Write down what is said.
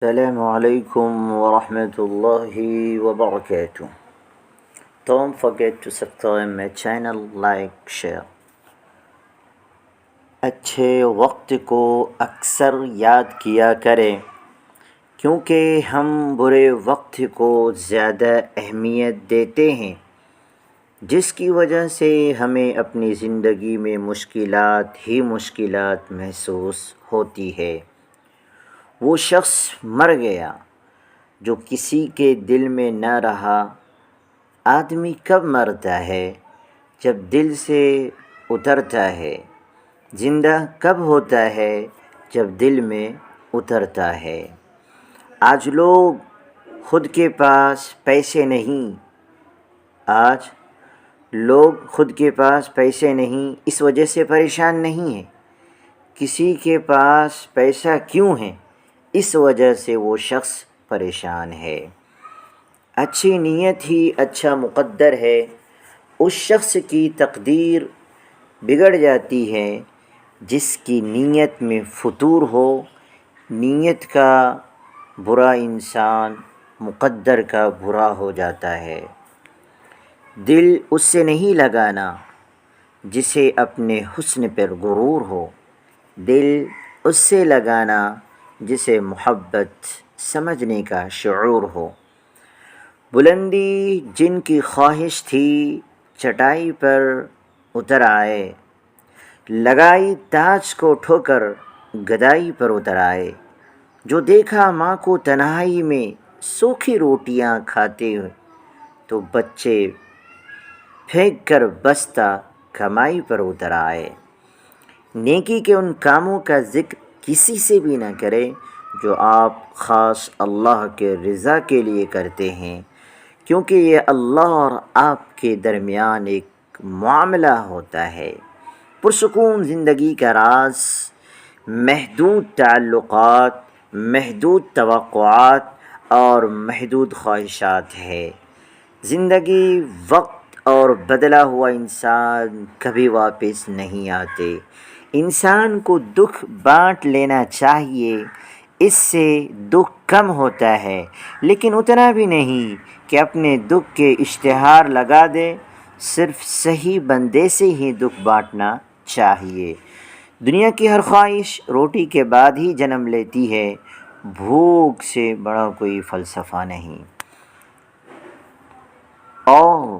السلام علیکم ورحمۃ اللہ وبرکاتہ. Don't forget to subscribe my channel, like, share. اچھے وقت کو اکثر یاد کیا کریں کیونکہ ہم برے وقت کو زیادہ اہمیت دیتے ہیں، جس کی وجہ سے ہمیں اپنی زندگی میں مشکلات محسوس ہوتی ہے. وہ شخص مر گیا جو کسی کے دل میں نہ رہا. آدمی کب مرتا ہے؟ جب دل سے اترتا ہے. زندہ کب ہوتا ہے؟ جب دل میں اترتا ہے. آج لوگ خود کے پاس پیسے نہیں اس وجہ سے پریشان نہیں ہیں. کسی کے پاس پیسہ کیوں ہے؟ اس وجہ سے وہ شخص پریشان ہے. اچھی نیت ہی اچھا مقدر ہے. اس شخص کی تقدیر بگڑ جاتی ہے جس کی نیت میں فتور ہو. نیت کا برا انسان مقدر کا برا ہو جاتا ہے. دل اس سے نہیں لگانا جسے اپنے حسن پر غرور ہو. دل اس سے لگانا جسے محبت سمجھنے کا شعور ہو. بلندی جن کی خواہش تھی چٹائی پر اتر آئے. لگائی تاج کو ٹھوکر گدائی پر اتر آئے. جو دیکھا ماں کو تنہائی میں سوکھی روٹیاں کھاتے ہوئے تو بچے پھینک کر بستہ کمائی پر اتر آئے. نیکی کے ان کاموں کا ذکر کسی سے بھی نہ کرے جو آپ خاص اللہ کے رضا کے لیے کرتے ہیں، کیونکہ یہ اللہ اور آپ کے درمیان ایک معاملہ ہوتا ہے. پرسکون زندگی کا راز محدود تعلقات، محدود توقعات اور محدود خواہشات ہے. زندگی، وقت اور بدلا ہوا انسان کبھی واپس نہیں آتے. انسان کو دکھ بانٹ لینا چاہیے، اس سے دکھ کم ہوتا ہے، لیکن اتنا بھی نہیں کہ اپنے دکھ کے اشتہار لگا دے. صرف صحیح بندے سے ہی دکھ بانٹنا چاہیے. دنیا کی ہر خواہش روٹی کے بعد ہی جنم لیتی ہے. بھوک سے بڑا کوئی فلسفہ نہیں. اور